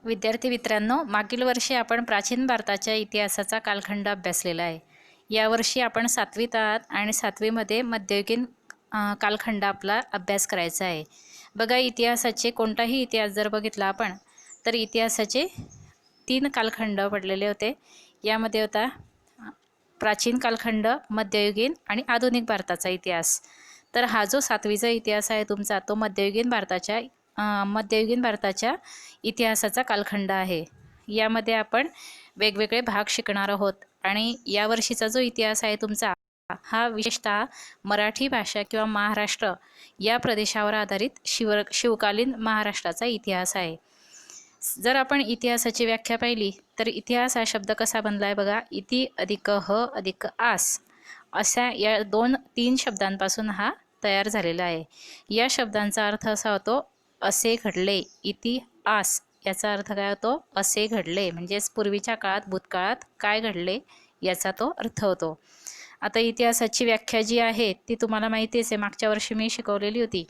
विद्यार्थी मित्रांनो, मागील वर्षी आपण प्राचीन भारताच्या इतिहासाचा कालखंड अभ्यासलेला आहे. यावर्षी आपण 7वीत आहात आणि 7वीमध्ये मध्ययुगीन कालखंड आपला अभ्यास करायचा आहे. बघा, इतिहासाचे कोणताही इतिहास जर बघितला आपण, तर इतिहासाचे 3 कालखंड पडलेले होते. यामध्ये होता प्राचीन कालखंड, मध्ययुगीन आणि आधुनिक भारताचा इतिहास. तर हा जो 7वीचा इतिहास आहे तुमचा, तो मध्ययुगीन भारताच्या इतिहासाचा कालखंड आहे. यामध्ये आपण वेगवेगळे भाग शिकणार आहोत आणि यावर्षीचा जो इतिहास आहे तुमचा, हा विशेषतः मराठी भाषा किंवा महाराष्ट्र या प्रदेशावर आधारित शिवकालीन महाराष्ट्राचा इतिहास आहे. जर आपण इतिहासाची व्याख्या पाहिली तर इतिहास हा शब्द कसा बनला आहे बघा. इति अधिक ह अधिक आस अशा या 2-3 शब्दांपासून हा तयार झालेला आहे. या शब्दांचा अर्थ असा होतो असे घडले. इतिहास याचा अर्थ काय होतो? असे घडले, म्हणजेच पूर्वीच्या काळात, भूतकाळात काय घडले याचा तो अर्थ होतो. आता इतिहासाची व्याख्या जी आहे ती तुम्हाला माहितीच आहे, मागच्या वर्षी मी शिकवलेली होती.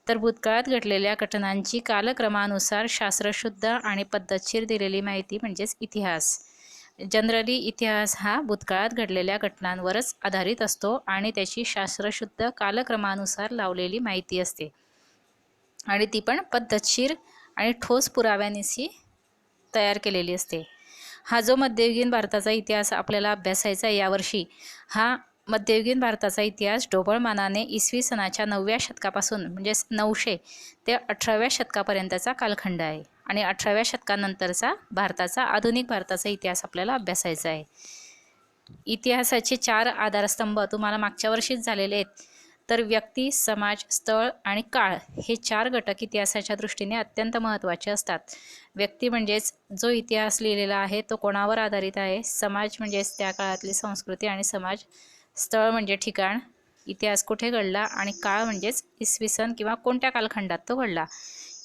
तर भूतकाळात घडलेल्या घटनांची कालक्रमानुसार शास्त्रशुद्ध आणि पद्धतशीर दिलेली माहिती म्हणजेच इतिहास. जनरली इतिहास हा भूतकाळात घडलेल्या घटनांवरच आधारित असतो आणि त्याची शास्त्रशुद्ध कालक्रमानुसार लावलेली माहिती असते आणि ती पण पद्धतशीर आणि ठोस पुराव्यांनीशी तयार केलेली असते. हा जो मध्ययुगीन भारताचा इतिहास आपल्याला अभ्यासायचा आहे यावर्षी, हा मध्ययुगीन भारताचा इतिहास ढोबळमानाने इसवी सनाच्या 9व्या शतकापासून म्हणजेच 900 ते 18व्या शतकापर्यंतचा कालखंड आहे आणि 18व्या शतकानंतरचा आधुनिक भारताचा इतिहास आपल्याला अभ्यासायचा आहे. इतिहासाचे 4 आधारस्तंभ तुम्हाला मागच्या वर्षीच झालेले आहेत. तर व्यक्ती, समाज, स्थळ आणि काळ हे 4 घटक इतिहासाच्या दृष्टीने अत्यंत महत्त्वाचे असतात. व्यक्ती म्हणजेच जो इतिहास लिहिलेला आहे तो कोणावर आधारित आहे. समाज म्हणजेच त्या काळातली संस्कृती आणि समाज. स्थळ म्हणजे ठिकाण, इतिहास कुठे घडला, आणि काळ म्हणजेच इसवी सन किंवा कोणत्या कालखंडात तो घडला.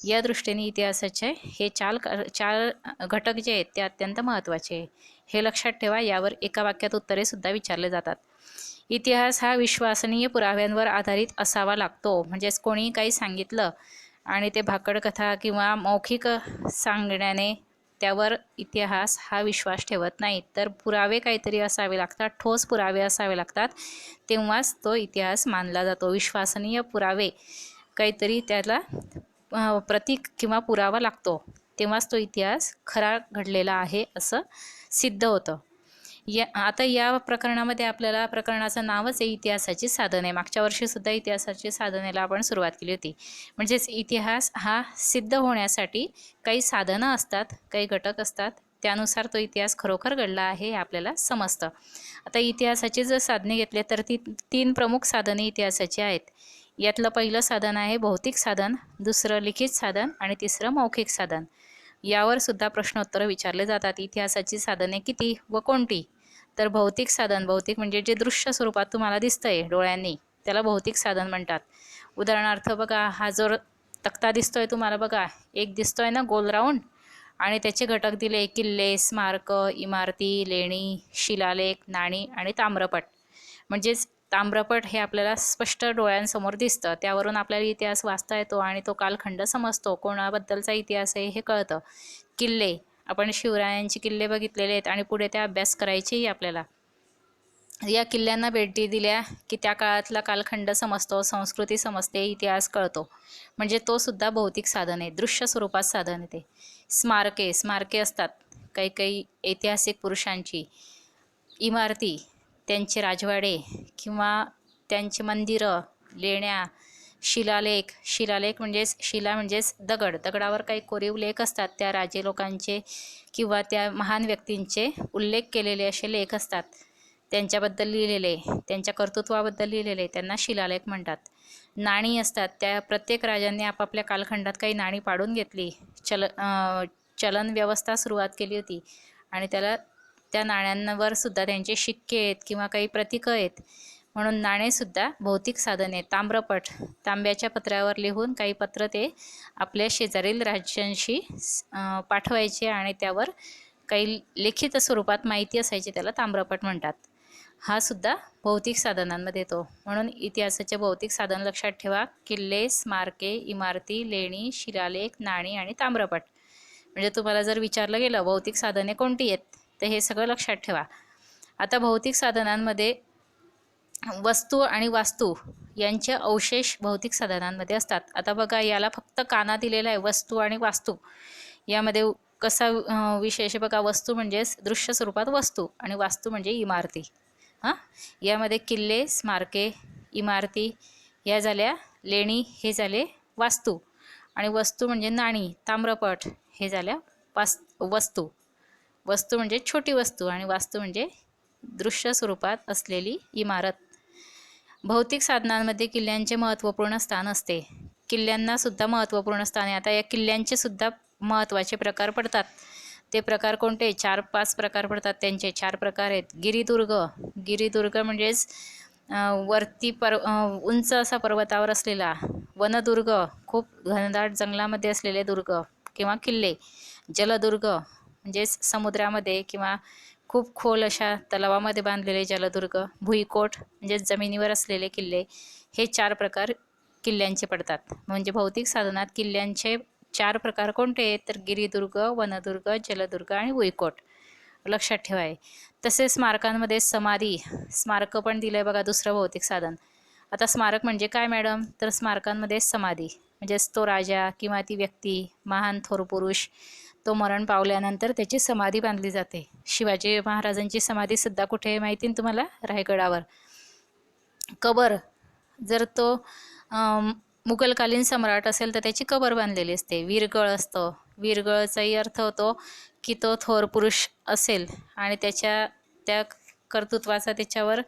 या दृष्टीने इतिहासाचे हे 4 घटक जे आहेत ते अत्यंत महत्त्वाचे आहे. हे लक्षात ठेवा. यावर एका वाक्यात उत्तरेसुद्धा विचारले जातात. इतिहास हा विश्वसनीय पुराव्यांवर आधारित असावा लागतो. म्हणजेच कोणी काही सांगितलं आणि ते भाकड कथा किंवा मौखिक सांगण्याने त्यावर इतिहास हा विश्वास ठेवत नाही. तर पुरावे काहीतरी असावे लागतात, ठोस पुरावे असावे लागतात, तेव्हाच तो इतिहास मानला जातो. विश्वसनीय पुरावे काहीतरी त्याला प्रतीक किंवा पुरावा लागतो, तेव्हाच तो इतिहास खरा घडलेला आहे असं सिद्ध होतं. आता या प्रकरणामध्ये आपल्याला प्रकरणाचं नावच आहे इतिहासाची साधने. मागच्या वर्षीसुद्धा इतिहासाची साधनेला आपण सुरुवात केली होती. म्हणजेच इतिहास हा सिद्ध होण्यासाठी काही साधनं असतात, काही घटक असतात, त्यानुसार तो इतिहास खरोखर घडला आहे हे आपल्याला समजतं. आता इतिहासाची जर साधने घेतली तर ती 3 प्रमुख साधने इतिहासाची आहेत. यातलं पहिलं साधन आहे भौतिक साधन, दुसरं लिखित साधन आणि तिसरं मौखिक साधन. यावर सुद्धा प्रश्नोत्तरं विचारले जातात. इतिहासाची साधने किती व कोणती? तर भौतिक साधन, भौतिक म्हणजे जे दृश्य स्वरूपात तुम्हाला दिसतंय डोळ्यांनी, त्याला भौतिक साधन म्हणतात. उदाहरणार्थ बघा, हा जो तक्ता दिसतोय तुम्हाला बघा, एक दिसतोय ना गोल राऊंड, आणि त्याचे घटक दिले किल्ले, स्मारक, इमारती, लेणी, शिलालेख, नाणी आणि ताम्रपट. म्हणजेच ताम्रपट हे आपल्याला स्पष्ट डोळ्यांसमोर दिसतं, त्यावरून आपल्याला इतिहास वाचता येतो आणि तो कालखंड समजतो, कोणाबद्दलचा इतिहास आहे हे कळतं. किल्ले, आपण शिवरायांचे किल्ले बघितलेले आहेत आणि पुढे त्या अभ्यास करायचेही आपल्याला. या किल्ल्यांना भेटी दिल्या की त्या काळातला कालखंड समजतो, संस्कृती समजते, इतिहास कळतो. म्हणजे तो सुद्धा भौतिक साधन आहे, दृश्य स्वरूपात साधन आहे ते. स्मारके असतात काही काही ऐतिहासिक पुरुषांची. इमारती, त्यांचे राजवाडे किंवा त्यांची मंदिरं, लेण्या. शिलालेख म्हणजेच दगडावर काही कोरीव लेख असतात, त्या राजे लोकांचे किंवा त्या महान व्यक्तींचे उल्लेख केलेले असे लेख असतात, त्यांच्याबद्दल लिहिलेले, त्यांच्या कर्तृत्वाबद्दल लिहिलेले, त्यांना शिलालेख म्हणतात. नाणी असतात, त्या प्रत्येक राजांनी आपापल्या कालखंडात काही नाणी पाडून घेतली, चलन व्यवस्था सुरुवात केली होती आणि त्या नाण्यांवर सुद्धा त्यांचे शिक्के आहेत किंवा काही प्रतीकं आहेत, म्हणून नाणेसुद्धा भौतिक साधन आहे. ताम्रपट, तांब्याच्या पत्र्यावर लिहून काही पत्र ते आपल्या शेजारील राज्यांशी पाठवायचे आणि त्यावर काही लिखित स्वरूपात माहिती असायची, त्याला ताम्रपट म्हणतात. हा सुद्धा भौतिक साधनांमध्ये येतो. म्हणून इतिहासाचे भौतिक साधन लक्षात ठेवा: किल्ले, स्मारके, इमारती, लेणी, शिलालेख, नाणी आणि ताम्रपट. म्हणजे तुम्हाला जर विचारलं गेलं भौतिक साधने कोणती आहेत, तर हे सगळं लक्षात ठेवा. आता भौतिक साधनांमध्ये वस्तू आणि वास्तू यांचे अवशेष भौतिक साधनांमध्ये असतात. आता बघा, याला फक्त काना दिलेला आहे, वस्तू आणि वास्तू. यामध्ये कसा विशेष बघा, वस्तू म्हणजेच दृश्य स्वरूपात वस्तू आणि वास्तू म्हणजे इमारती. हां, यामध्ये किल्ले, स्मारके, इमारती या झाल्या लेणी, हे झाले वास्तू. आणि वस्तू म्हणजे नाणी, ताम्रपट हे झाल्या वस्तू. वस्तू म्हणजे छोटी वस्तू आणि वास्तू म्हणजे दृश्य स्वरूपात असलेली इमारत. भौतिक साधनांमध्ये किल्ल्यांचे महत्त्वपूर्ण स्थान असते. किल्ल्यांना सुद्धा महत्त्वपूर्ण स्थान आहे. आता या किल्ल्यांचे सुद्धा महत्त्वाचे प्रकार पडतात. ते प्रकार कोणते? 4-5 प्रकार पडतात. त्यांचे 4 प्रकार आहेत. गिरिदुर्ग. गिरिदुर्ग म्हणजेच वरती उंच असा पर्वतावर असलेला. वनदुर्ग, खूप घनदाट जंगलामध्ये असलेले दुर्ग किंवा किल्ले. जलदुर्ग म्हणजेच समुद्रामध्ये किंवा खूप खोल अशा तलावामध्ये बांधलेले जलदुर्ग. भुईकोट म्हणजे जमिनीवर असलेले किल्ले. हे 4 प्रकार किल्ल्यांचे पडतात. म्हणजे भौतिक साधनात किल्ल्यांचे 4 प्रकार कोणते आहेत? तर गिरिदुर्ग, वनदुर्ग, जलदुर्ग आणि भुईकोट. लक्षात ठेवाय. तसेच स्मारकांमध्ये समाधी, स्मारक पण दिलंय बघा, दुसरं भौतिक साधन. आता स्मारक म्हणजे काय मॅडम? तर स्मारकांमध्ये समाधी म्हणजेच तो राजा किंवा ती व्यक्ती, महान थोर पुरुष, तो मरण पावल्यानंतर त्याची समाधी बांधली जाते. शिवाजी महाराजांची समाधी सुद्धा कुठे आहे माहिती ना तुम्हाला? रायगडावर. कबर, जर तो मुघलकालीन सम्राट असेल तर त्याची कबर बांधलेली असते. वीरगळ असतं. वीरगळचाही अर्थ होतो की तो थोर पुरुष असेल आणि त्या कर्तृत्वाचा त्याच्यावर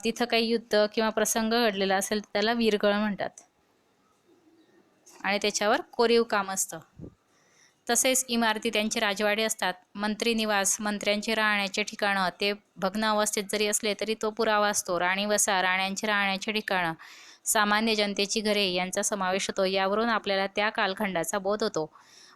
तिथं काही युद्ध किंवा प्रसंग घडलेला असेल तर त्याला वीरगळ म्हणतात आणि त्याच्यावर कोरीव काम असतं. तसेच इमारती, त्यांचे राजवाडे असतात. मंत्री निवास, मंत्र्यांचे राहण्याचे ठिकाणं, ते भग्न अवस्थेत जरी असले तरी तो पुरावा असतो. राणीवसा, राण्यांचे राहण्याचे ठिकाणं, सामान्य जनतेची घरे यांचा समावेश होतो. यावरून आपल्याला त्या कालखंडाचा बोध होतो.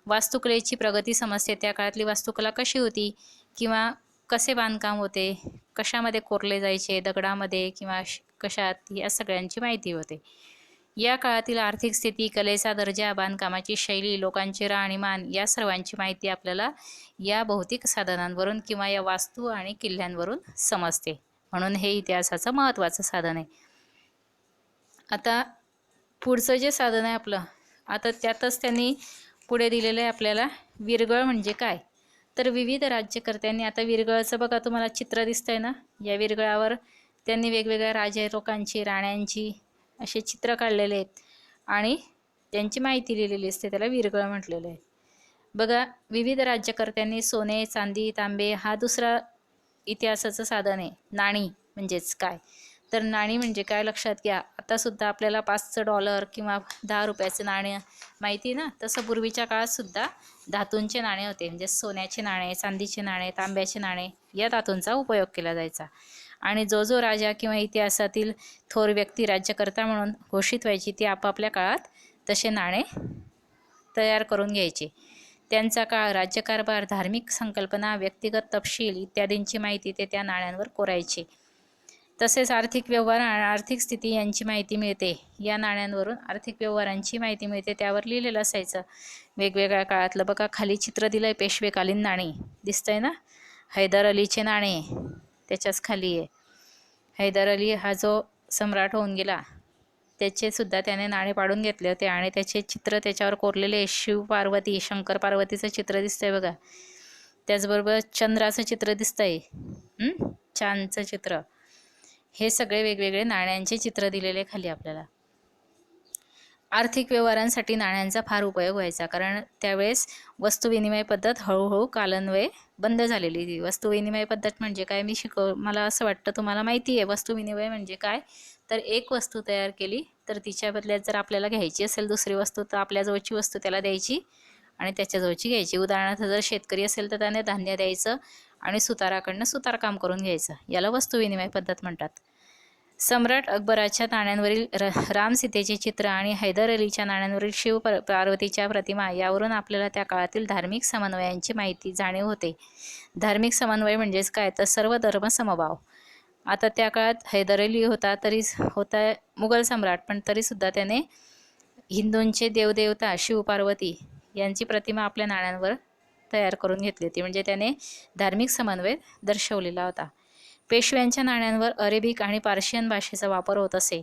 वास्तुकलेची प्रगती समजते. त्या काळातली वास्तुकला कशी होती किंवा कसे बांधकाम होते, कशामध्ये कोरले जायचे, दगडामध्ये किंवा कशात, या सगळ्यांची माहिती होते. या काळातील आर्थिक स्थिती, कलेचा दर्जा, बांधकामाची शैली, लोकांचे राहणीमान या सर्वांची माहिती आपल्याला या भौतिक साधनांवरून किंवा या वास्तू आणि किल्ल्यांवरून समजते. म्हणून हे इतिहासाचं महत्त्वाचं साधन आहे. आता पुढचं जे साधन आहे आपलं, आता त्यातच त्यांनी पुढे दिलेलं आहे आपल्याला वीरगळ म्हणजे काय. तर विविध राज्यकर्त्यांनी, आता वीरगळाचं बघा तुम्हाला चित्र दिसतंय ना, या वीरगळावर त्यांनी वेगवेगळ्या राजे लोकांची, राण्यांची असे चित्र काढलेले आहेत आणि त्यांची माहिती लिहिलेली असते. त्याला वीरगळ म्हटलेलं आहे. बघा, विविध राज्यकर्त्यांनी सोने, चांदी, तांबे हा दुसरा इतिहासाचं साधन आहे. नाणी म्हणजेच काय, तर नाणी म्हणजे काय लक्षात घ्या. आता सुद्धा आपल्याला $5 किंवा 10 रुपयाचं नाणे माहिती ना, तसं पूर्वीच्या काळात सुद्धा धातूंचे नाणे होते. म्हणजे सोन्याचे नाणे, चांदीचे नाणे, तांब्याचे नाणे या धातूंचा उपयोग केला जायचा. आणि जो राजा किंवा इतिहासातील थोर व्यक्ती राज्यकर्ता म्हणून घोषित व्हायची, ती आपापल्या काळात तसे नाणे तयार करून घ्यायचे. त्यांचा काळ, राज्यकारभार, धार्मिक संकल्पना, व्यक्तिगत तपशील इत्यादींची माहिती ते त्या नाण्यांवर कोरायचे. तसेच आर्थिक व्यवहार आणि आर्थिक स्थिती यांची माहिती मिळते. या नाण्यांवरून आर्थिक व्यवहारांची माहिती मिळते. त्यावर लिहिलेलं असायचं वेगवेगळ्या काळातलं. बघा, खाली चित्र दिलंय पेशवेकालीन नाणी, दिसतंय ना. हैदर अलीचे नाणे त्याच्याच खाली आहे. हैदर अली हा जो सम्राट होऊन गेला, त्याचे सुद्धा त्याने नाणे पाडून घेतले होते आणि त्याचे चित्र त्याच्यावर कोरलेले. शिव पार्वती, शंकर पार्वतीचं चित्र दिसतंय बघा. त्याचबरोबर चंद्राचं चित्र दिसतंय, चांदचं चित्र. हे सगळे वेगवेगळे नाण्यांचे चित्र दिलेले खाली आपल्याला. आर्थिक व्यवहारांसाठी नाण्यांचा फार उपयोग व्हायचा, कारण त्यावेळेस वस्तुविनिमय पद्धत हळूहळू कालान्वये बंद झालेली. वस्तुविनिमय पद्धत म्हणजे काय, मला असं वाटतं तुम्हाला माहिती आहे. वस्तुविनिमय म्हणजे काय, तर एक वस्तू तयार केली तर तिच्या बदल्यात जर आपल्याला घ्यायची असेल दुसरी वस्तू, तर आपल्याजवळची वस्तू त्याला द्यायची आणि त्याच्याजवळची घ्यायची. उदाहरणार्थ जर शेतकरी असेल तर त्याने धान्य द्यायचं आणि सुताराकडनं सुतारकाम करून घ्यायचं. याला वस्तुविनिमय पद्धत म्हणतात. सम्राट अकबराच्या नाण्यांवरील रामसीतेचे चित्र आणि हैदर अलीच्या नाण्यांवरील शिव पार्वतीच्या प्रतिमा यावरून आपल्याला त्या काळातील धार्मिक समन्वयांची माहिती, जाणीव होते. धार्मिक समन्वय म्हणजेच काय, तर सर्व धर्म समभाव. आता त्या काळात हैदर अली होता मुघल सम्राट, पण तरीसुद्धा त्याने हिंदूंचे देवदेवता शिव पार्वती यांची प्रतिमा आपल्या नाण्यांवर तयार करून घेतली होती, म्हणजे त्याने धार्मिक समन्वय दर्शवलेला होता. पेशव्यांच्या नाण्यांवर अरेबिक आणि पार्शियन भाषेचा वापर होत असे.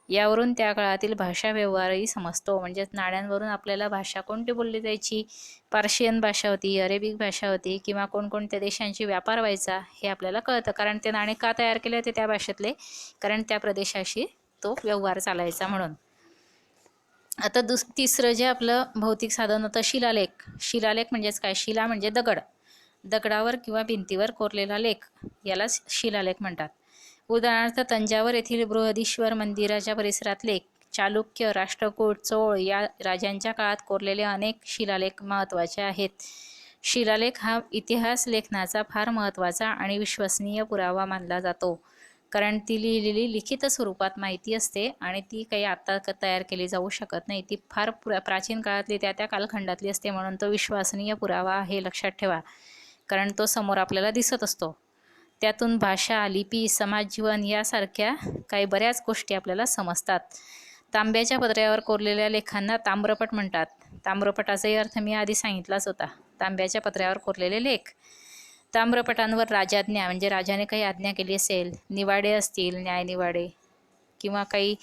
यावरून त्या काळातील भाषा व्यवहारही समजतो. म्हणजे नाण्यांवरून आपल्याला भाषा कोणती बोलली जायची, पार्शियन भाषा होती, अरेबिक भाषा होती, किंवा कोणकोणत्या देशांशी व्यापार व्हायचा हे आपल्याला कळतं. कारण ते नाणे का तयार केले होते त्या भाषेतले, कारण त्या प्रदेशाशी तो व्यवहार चालायचा म्हणून. आता तिसरं जे आपलं भौतिक साधन होतं शिलालेख. शिलालेख म्हणजेच काय, शिला म्हणजे दगड, दगडावर किंवा भिंतीवर कोरलेला लेख यालाच शिलालेख म्हणतात. उदाहरणार्थ तंजावर येथील बृहदीश्वर मंदिराच्या परिसरात लेख, चालुक्य, राष्ट्रकूट, चोळ या राजांच्या काळात कोरलेले अनेक शिलालेख महत्त्वाचे आहेत. शिलालेख हा इतिहास लेखनाचा फार महत्त्वाचा आणि विश्वसनीय पुरावा मानला जातो, कारण ती लिहिलेली लिखित स्वरूपात माहिती असते आणि ती काही आत्ता तयार केली जाऊ शकत नाही. ती फार प्राचीन काळातली त्या कालखंडातली असते, म्हणून तो विश्वसनीय पुरावा हे लक्षात ठेवा, कारण तो समोर आपल्याला दिसत असतो. त्यातून भाषा, लिपी, समाजजीवन यासारख्या काही बऱ्याच गोष्टी आपल्याला समजतात. तांब्याच्या पत्र्यावर कोरलेल्या लेखांना ताम्रपट म्हणतात. ताम्रपटाचाही अर्थ मी आधी सांगितलाच होता, तांब्याच्या पत्र्यावर कोरलेले लेख. ताम्रपटांवर राजाज्ञा म्हणजे राजाने काही आज्ञा केली असेल, निवाडे असतील, न्यायनिवाडे, किंवा काही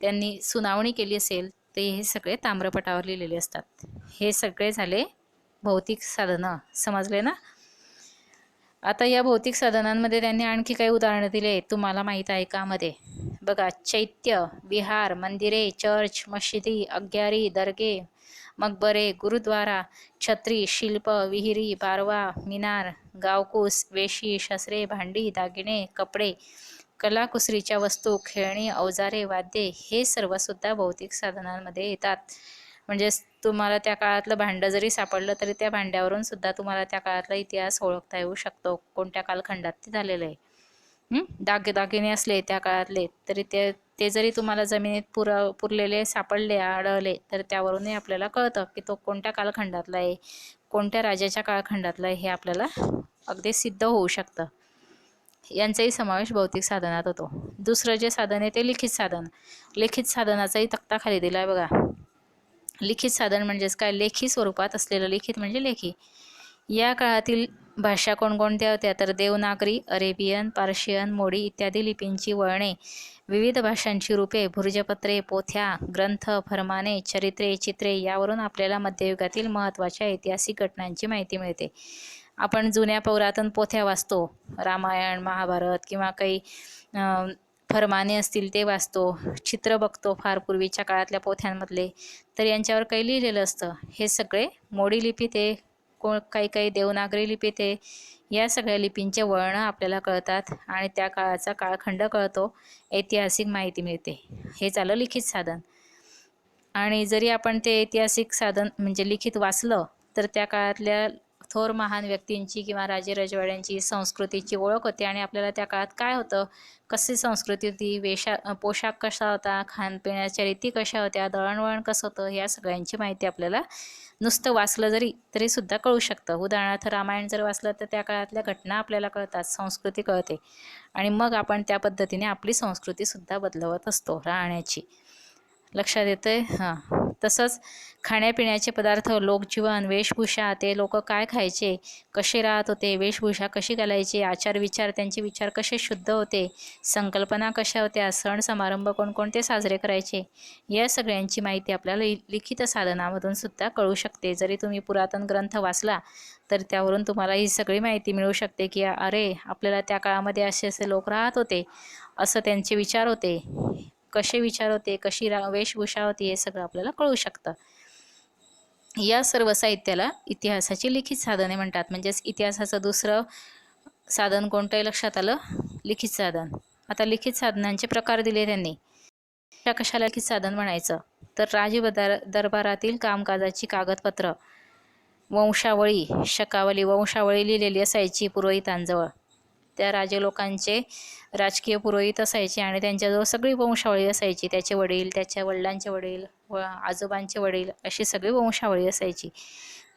त्यांनी सुनावणी केली असेल, ते हे सगळे ताम्रपटावर लिहिलेले असतात. हे सगळे झाले भौतिक साधनं, समजले ना. आता या भौतिक साधनांमध्ये त्यांनी आणखी काही उदाहरणं दिले, तुम्हाला माहीत आहे का मध्ये बघा. चैत्य, विहार, मंदिरे, चर्च, मशिदी, अग्यारी, दर्गे, मकबरे, गुरुद्वारा, छत्री, शिल्प, विहिरी, बारवा, मिनार, गावकूस, वेशी, शस्त्रे, भांडी, दागिने, कपडे, कलाकुसरीच्या वस्तू, खेळणी, अवजारे, वाद्ये हे सर्वसुद्धा भौतिक साधनांमध्ये येतात. म्हणजे तुम्हाला त्या काळातलं भांडं जरी सापडलं तरी त्या भांड्यावरून सुद्धा तुम्हाला त्या काळातला इतिहास ओळखता येऊ शकतो, कोणत्या कालखंडात ते झालेलं आहे. दागिने असले त्या काळातले तरी ते जरी तुम्हाला जमिनीत पुरलेले सापडले, आढळले, तर त्यावरूनही आपल्याला कळतं की तो कोणत्या कालखंडातला आहे, कोणत्या राजाच्या कालखंडातला आहे, हे आपल्याला अगदी सिद्ध होऊ शकतं. यांचाही समावेश भौतिक साधनात होतो. दुसरं जे साधन आहे ते लिखित साधन. लिखित साधनाचाही तक्ता खाली दिला आहे बघा. लिखित साधन म्हणजेच काय, लेखी स्वरूपात असलेलं. लिखित म्हणजे लेखी. या काळातील भाषा कोणकोणत्या होत्या, तर देवनागरी, अरेबियन, पार्शियन, मोडी इत्यादी लिपींची वळणे, विविध भाषांची रूपे, भुर्जपत्रे, पोथ्या, ग्रंथ, फरमाने, चरित्रे, चित्रे यावरून आपल्याला मध्ययुगातील महत्त्वाच्या ऐतिहासिक घटनांची माहिती मिळते. आपण जुन्या पुरातन पोथ्या वाचतो, रामायण, महाभारत, किंवा काही फरमाने असतील ते वाचतो, चित्र बघतो फार पूर्वीच्या काळातल्या पोथ्यांमधले, तर यांच्यावर काही लिहिलेलं असतं. हे सगळे मोडी लिपीत आहे, काही देवनागरी लिपीत आहे. या सगळ्या लिपींचे वळणं आपल्याला कळतात आणि त्या काळाचा काळखंड कळतो, ऐतिहासिक माहिती मिळते. हे झालं लिखित साधन. आणि जरी आपण ते ऐतिहासिक साधन म्हणजे लिखित वाचलं तर त्या काळातल्या थोर महान व्यक्तींची किंवा राजे रजवाड्यांची संस्कृतीची ओळख होते आणि आपल्याला त्या काळात काय होतं, कशी संस्कृती होती, पोशाख कसा होता, खाणपिण्याच्या रीती कशा होत्या, दळणवळण कसं होतं, या सगळ्यांची माहिती आपल्याला नुसतं वाचलं तरी सुद्धा कळू शकतं. उदाहरणार्थ रामायण जर वाचलं तर त्या काळातल्या घटना आपल्याला कळतात, संस्कृती कळते, आणि मग आपण त्या पद्धतीने आपली संस्कृतीसुद्धा बदलवत असतो राहण्याची. लक्षात येतंय? हां. तसंच खाण्यापिण्याचे पदार्थ, लोकजीवन, वेशभूषा, ते लोक काय खायचे, कसे राहत होते, वेशभूषा कशी घालायची, आचारविचार, त्यांचे विचार कसे शुद्ध होते, संकल्पना कशा होत्या, सण समारंभ कोणकोणते साजरे करायचे, या सगळ्यांची माहिती आपल्याला लिखित साधनामधून सुद्धा कळू शकते. जरी तुम्ही पुरातन ग्रंथ वाचला तर त्यावरून तुम्हाला ही सगळी माहिती मिळू शकते की अरे, आपल्याला त्या काळामध्ये असे असे लोक राहत होते, असं त्यांचे विचार होते, कसे विचार होते, कशी वेशभूषा होती, हे सगळं आपल्याला कळू शकतं. या सर्व साहित्याला इतिहासाची लिखित साधने म्हणतात. म्हणजेच इतिहासाचं दुसरं साधन कोणतंही लक्षात आलं, लिखित साधन. आता लिखित साधनांचे प्रकार दिले त्यांनी. कशाला लिखित साधन म्हणायचं, तर दरबारातील कामकाजाची कागदपत्र, वंशावळी, शकावली, वंशावळी लिहिलेली असायची पुरोहितांजवळ. त्या राजे लोकांचे राजकीय पुरोहित असायचे आणि त्यांच्याजवळ सगळी वंशावळी असायची. त्याचे वडील, त्याच्या वडिलांचे वडील, आजोबांचे वडील, अशी सगळी वंशावळी असायची.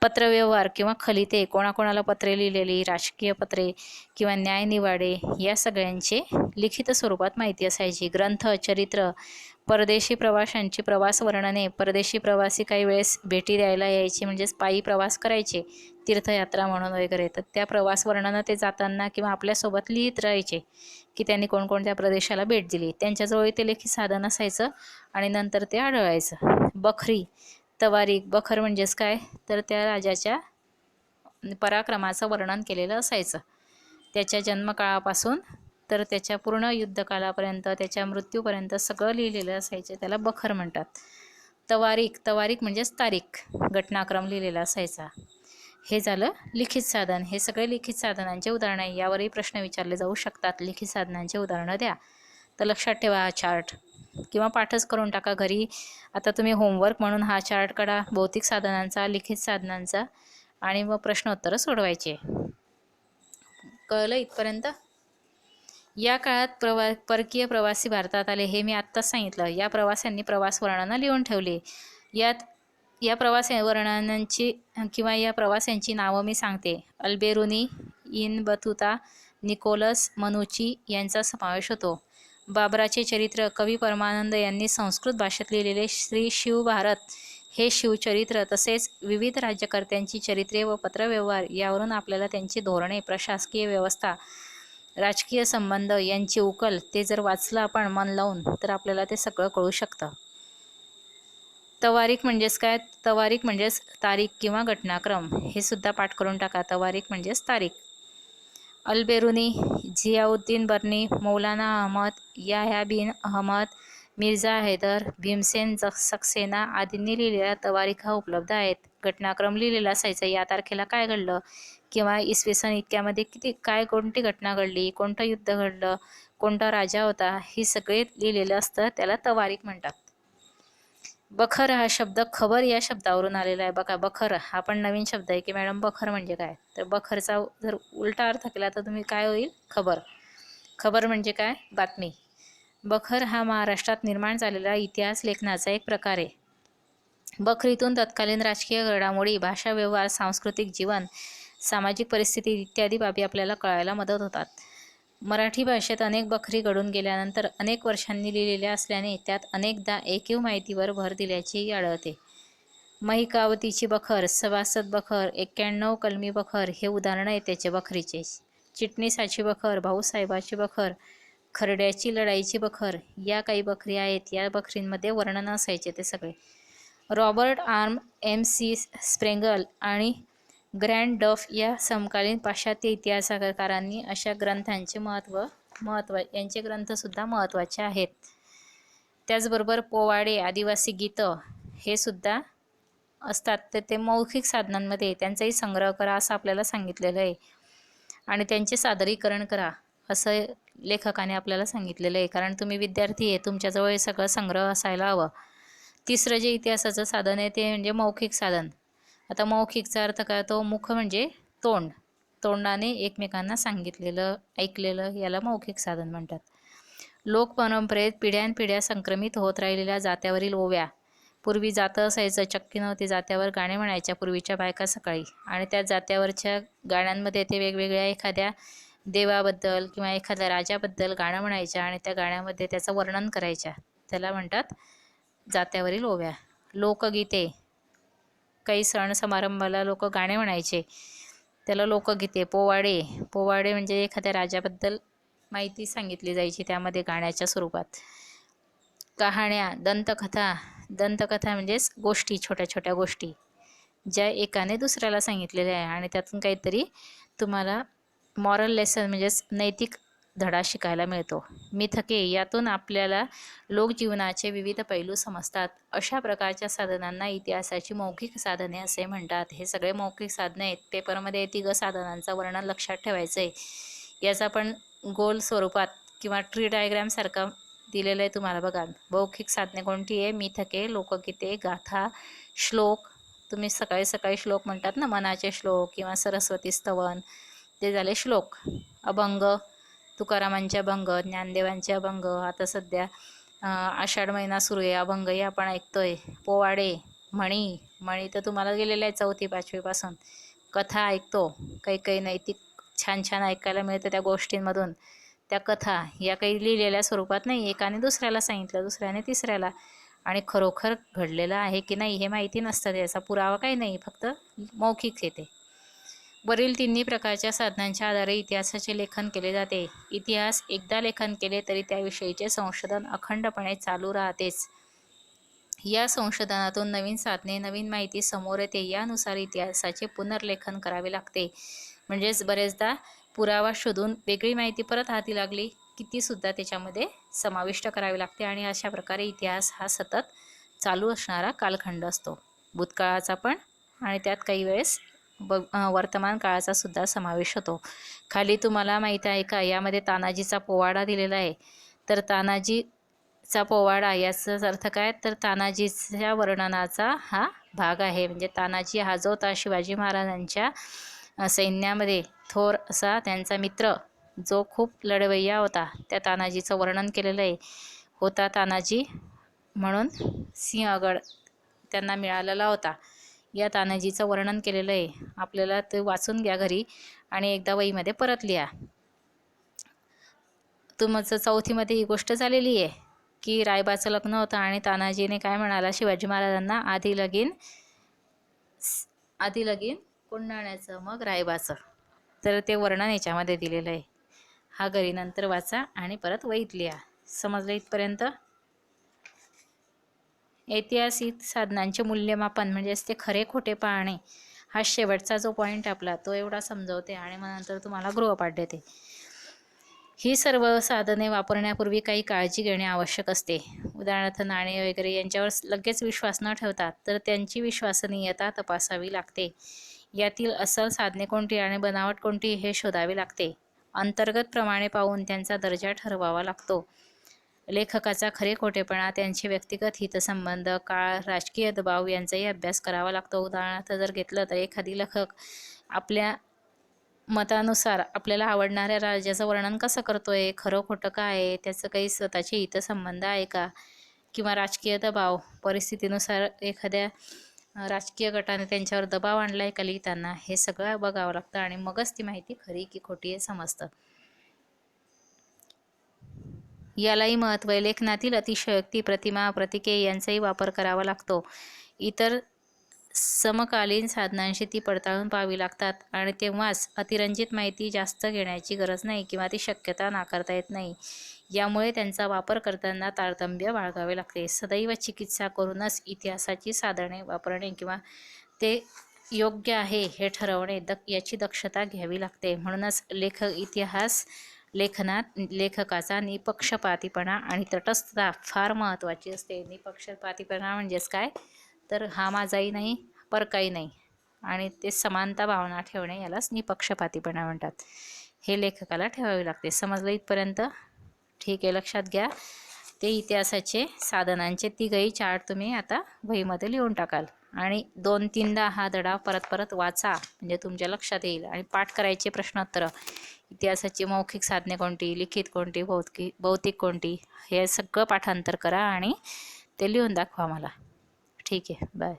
पत्रव्यवहार किंवा खलिते, कोणाकोणाला पत्रे लिहिलेली, राजकीय पत्रे किंवा न्यायनिवाडे या सगळ्यांचे लिखित स्वरूपात माहिती असायची. ग्रंथ, चरित्र, परदेशी प्रवाशांची प्रवास वर्णने, परदेशी प्रवासी काही वेळेस भेटी द्यायला यायचे, म्हणजेच पायी प्रवास करायचे तीर्थयात्रा म्हणून वगैरे, तर त्या प्रवास वर्णनं ते जाताना किंवा आपल्यासोबत लिहित राहायचे की त्यांनी कोणकोणत्या प्रदेशाला भेट दिली. त्यांच्याजवळ ते लेखी साधन असायचं आणि नंतर ते आढळायचं. बखरी, तवारीख, बखर म्हणजेच काय, तर त्या राजाच्या पराक्रमाचं वर्णन केलेलं असायचं. त्याच्या जन्मकाळापासून तर त्याच्या पूर्ण युद्धकालापर्यंत, त्याच्या मृत्यूपर्यंत सगळं लिहिलेलं असायचं, त्याला बखर म्हणतात. तवारीख, तवारीख म्हणजेच तारीख, घटनाक्रम लिहिलेला असायचा. हे झालं लिखित साधन. हे सगळे लिखित साधनांचे उदाहरणं आहे. यावरही प्रश्न विचारले जाऊ शकतात. लिखित साधनांचे उदाहरणं द्या. तर लक्षात ठेवा हा चार्ट किंवा पाठच करून टाका घरी. आता तुम्ही होमवर्क म्हणून हा चार्ट काढा भौतिक साधनांचा, लिखित साधनांचा, आणि मग प्रश्नोत्तरं सोडवायचे. कळलं इथपर्यंत? या काळात परकीय प्रवासी भारतात आले, हे मी आत्ताच सांगितलं. या प्रवाशांनी प्रवास वर्णनं लिहून ठेवली. या प्रवास वर्णनांची किंवा या प्रवाशांची नावं मी सांगते. अल्बेरुनी, इन बतुता, निकोलस मनुची यांचा समावेश होतो. बाबराचे चरित्र, कवी परमानंद यांनी संस्कृत भाषेत लिहिलेले श्री शिवभारत हे शिवचरित्र, तसेच विविध राज्यकर्त्यांची चरित्रे व पत्रव्यवहार यावरून आपल्याला त्यांची धोरणे, प्रशासकीय व्यवस्था, राजकीय संबंध यांची उकल ते जर वाचलं आपण मन लावून तर आपल्याला ते सगळं कळू शकतं. तवारीख म्हणजेच काय? तवारीख म्हणजेच तारीख किंवा घटनाक्रम. हे सुद्धा पाठ करून टाका. तवारीख म्हणजेच तारीख. अल्बेरुनी, झियाउद्दीन बर्नी, मौलाना अहमद, याह्या बिन अहमद, मिर्झा हैदर, भीमसेन सक्सेना आदींनी लिहिलेल्या तवारीखा उपलब्ध आहेत. घटनाक्रम लिहिलेला असायचा. या तारखेला काय घडलं किंवा इसवी सन इतक्यामध्ये कोणती घटना घडली, कोणतं युद्ध घडलं, कोणता राजा होता, ही सगळे लिहिलेलं असतं. त्याला तवारीख म्हणतात. बखर हा शब्द खबर या शब्दावरून आलेला आहे. बघा, बखर हा पण नवीन शब्द आहे की मॅडम बखर म्हणजे काय, तर बखरचा जर उलटा अर्थ केला तर तुम्ही काय होईल? खबर. खबर म्हणजे काय? बातमी. बखर हा महाराष्ट्रात निर्माण झालेला इतिहास लेखनाचा एक प्रकार आहे. बखरीतून तत्कालीन राजकीय घडामोडी, भाषा व्यवहार, सांस्कृतिक जीवन, सामाजिक परिस्थिती इत्यादी बाबी आपल्याला कळायला मदत होतात. मराठी भाषेत अनेक बखरी घडून गेल्यानंतर अनेक वर्षांनी लिहिलेल्या असल्याने त्यात अनेकदा एकीव माहितीवर भर दिल्याचेही आढळते. महिकावतीची बखर, सभासद बखर, 91 कलमी बखर हे उदाहरणं आहे त्याचे बखरीचे. चिटणीसाची बखर, भाऊसाहेबाची बखर, खरड्याची लढाईची बखर या काही बखरी आहेत. या बखरींमध्ये वर्णन असायचे ते सगळे. Robert arm, M.C. स्प्रेंगल आणि ग्रँड डफ या समकालीन पाश्चात्य इतिहासकारांनी अशा ग्रंथांचे महत्त्व यांचे ग्रंथसुद्धा महत्त्वाचे आहेत. त्याचबरोबर पोवाडे, आदिवासी गीतं हे सुद्धा असतात. तर ते मौखिक साधनांमध्ये त्यांचाही संग्रह करा असं आपल्याला सांगितलेलं आहे आणि त्यांचे सादरीकरण करा असं लेखकाने आपल्याला सांगितलेलं आहे. कारण तुम्ही विद्यार्थी आहे, तुमच्याजवळ हे सगळं संग्रह असायला हवं. तिसरं जे इतिहासाचं साधन आहे ते म्हणजे मौखिक साधन. आता मौखिकचा अर्थ काय होतो? मुख म्हणजे तोंड, तोंडाने एकमेकांना सांगितलेलं, ऐकलेलं याला मौखिक साधन म्हणतात. लोकपरंपरेत पिढ्यानपिढ्या संक्रमित होत राहिलेल्या जात्यावरील ओव्या. पूर्वी जातं असायचं, चक्की नव्हती, जात्यावर गाणे म्हणायच्या पूर्वीच्या बायका सकाळी, आणि त्या जात्यावरच्या गाण्यांमध्ये ते वेगवेगळ्या एखाद्या देवाबद्दल किंवा एखाद्या राजाबद्दल गाणं म्हणायच्या आणि त्या गाण्यामध्ये त्याचं वर्णन करायच्या. त्याला म्हणतात जात्यावरील ओव्या. लोकगीते, काही सण समारंभाला लोक गाणे म्हणायचे, त्याला लोकगीते. पोवाडे, पोवाडे म्हणजे एखाद्या राजाबद्दल माहिती सांगितली जायची त्यामध्ये गाण्याच्या स्वरूपात. कहाण्या, दंतकथा, दंतकथा म्हणजेच गोष्टी, छोट्या छोट्या गोष्टी ज्या एकाने दुसऱ्याला सांगितलेल्या आहे आणि त्यातून काहीतरी तुम्हाला मॉरल लेसन म्हणजेच नैतिक धडा शिकायला मिळतो. मिथके, यातून आपल्याला लोकजीवनाचे विविध पैलू समजतात. अशा प्रकारच्या साधनांना इतिहासाची मौखिक साधने असे म्हणतात. हे सगळे मौखिक साधने आहेत. पेपरमध्ये येतील साधनांचं वर्णन लक्षात ठेवायचं आहे. याचा पण गोल स्वरूपात किंवा ट्री डायग्रामसारखं दिलेलं आहे तुम्हाला. बघा, मौखिक साधने कोणती आहे? मिथके, लोकगीते, गाथा, श्लोक. तुम्ही सकाळी सकाळी श्लोक म्हणतात ना, मनाचे श्लोक किंवा सरस्वती स्तवन, ते झाले श्लोक. अभंग, तुकारामांचे अभंग, ज्ञानदेवांचे अभंग. आता सध्या आषाढ महिना सुरू आहे, अभंगही आपण ऐकतोय. पोवाडे, म्हणी तर तुम्हाला गेलेल्या आहे 4थी-5वी पासून. कथा ऐकतो, काही काही नैतिक छान छान ऐकायला मिळतं त्या गोष्टींमधून. त्या कथा या काही लिहिलेल्या स्वरूपात नाही, एकाने दुसऱ्याला सांगितलं, दुसऱ्याने तिसऱ्याला, आणि खरोखर घडलेलं आहे की नाही हे माहिती नसतं. त्याचा पुरावा काही नाही, फक्त मौखिक येते. वरील तिन्ही प्रकारच्या साधनांच्या आधारे इतिहासाचे लेखन केले जाते. इतिहास एकदा लेखन केले तरी त्याविषयीचे संशोधन अखंडपणे चालू राहतेच. या संशोधनातून नवीन साधने, नवीन माहिती समोर येते. यानुसार इतिहासाचे पुनर्लेखन करावे लागते. म्हणजेच बरेचदा पुरावा शोधून वेगळी माहिती परत हाती लागली की तीसुद्धा त्याच्यामध्ये समाविष्ट करावी लागते. आणि अशा प्रकारे इतिहास हा सतत चालू असणारा कालखंड असतो, भूतकाळाचा पण, आणि त्यात काही वेळेस वर्तमान काळाचा सुद्धा समावेश होतो. खाली तुम्हाला माहीत आहे का, यामध्ये तानाजीचा पोवाडा दिलेला आहे. तर तानाजीचा पोवाडा याचाच अर्थ काय, तर तानाजीच्या वर्णनाचा हा भाग आहे. म्हणजे तानाजी हा जो होता शिवाजी महाराजांच्या सैन्यामध्ये थोर असा त्यांचा मित्र, जो खूप लढवय्या होता, त्या तानाजीचं वर्णन केलेलं आहे. होता तानाजी म्हणून सिंहगड त्यांना मिळालेला होता. या तानाजीचं वर्णन केलेलं आहे. आपल्याला ते वाचून घ्या घरी आणि एकदा वहीमध्ये परत लिहा. तुमचं 4थीमध्ये ही गोष्ट झालेली आहे की रायबाचं लग्न होतं आणि तानाजीने काय म्हणाला शिवाजी महाराजांना, आधी लगीन कोंढाण्याचं मग रायबाचं. तर ते वर्णन याच्यामध्ये दिलेलं आहे. हा घरी नंतर वाचा आणि परत वहीत लिहा. समजलं इथपर्यंत? ऐतिहासिक साधनांचे मूल्यमापन म्हणजेच ते खरे खोटे पाहणे, हा शेवटचा जो पॉईंट आपला तो एवढा समजवते. आणि मग नंतर तुम्हाला गृहपाठ देते. ही सर्व साधने वापरण्यापूर्वी काही काळजी घेणे आवश्यक असते. उदाहरणार्थ नाणे वगैरे यांच्यावर लगेच विश्वास न ठेवता तर त्यांची विश्वसनीयता तपासावी लागते. यातील अस्सल साधने कोणती आणि बनावट कोणती हे शोधावे लागते. अंतर्गत प्रमाणे पाहून त्यांचा दर्जा ठरवावा लागतो. लेखकाचा खरे खोटेपणा, त्यांचे व्यक्तिगत हितसंबंध, काळ, राजकीय दबाव यांचाही अभ्यास करावा लागतो. उदाहरणार्थ जर घेतलं तर एखादी लेखक आपल्या मतानुसार आपल्याला आवडणाऱ्या राजाचं वर्णन कसं करतोय, खरं खोटं काय आहे, त्याचं काही स्वतःचे हितसंबंध आहे का, किंवा राजकीय दबाव, परिस्थितीनुसार एखाद्या राजकीय गटाने त्यांच्यावर दबाव आणला आहे का लिहिताना, हे सगळं बघावं लागतं. आणि मगच ती माहिती खरी की खोटी हे समजतं. यालाही महत्त्व आहे. लेखनातील अतिशयोक्ती, प्रतिमा, प्रतीके यांचाही वापर करावा लागतो. इतर समकालीन साधनांशी ती पडताळून पाहावी लागतात. आणि तेव्हाच अतिरंजित माहिती जास्त घेण्याची गरज नाही किंवा ती शक्यता नाकारता येत नाही. यामुळे त्यांचा वापर करताना तारतम्य बाळगावे लागते. सदैव चिकित्सा करूनच इतिहासाची साधने वापरणे किंवा ते योग्य आहे हे ठरवणे याची दक्षता घ्यावी लागते. म्हणूनच इतिहास लेखनात लेखकाचा निपक्षपातीपणा आणि तटस्थता फार महत्त्वाची असते. निपक्षपातीपणा म्हणजेच काय, तर हा माझाही नाही परकाही नाही, आणि ते समानता भावना ठेवणे यालाच निपक्षपातीपणा म्हणतात. हे लेखकाला ठेवावे लागते. समजलं इथपर्यंत? ठीक आहे, लक्षात घ्या. ते इतिहासाचे साधनांचे तिघही चार्ट तुम्ही आता वहीमध्ये लिहून टाकाल. आणि 2-3दा हा धडा परत परत वाचा, म्हणजे तुमच्या लक्षात येईल. आणि पाठ करायचे प्रश्नोत्तरं, इतिहासाची मौखिक साधने कोणती, लिखित कोणती, भौतिक कोणती, हे सगळं पाठांतर करा आणि ते लिहून दाखवा मला. ठीक आहे, बाय.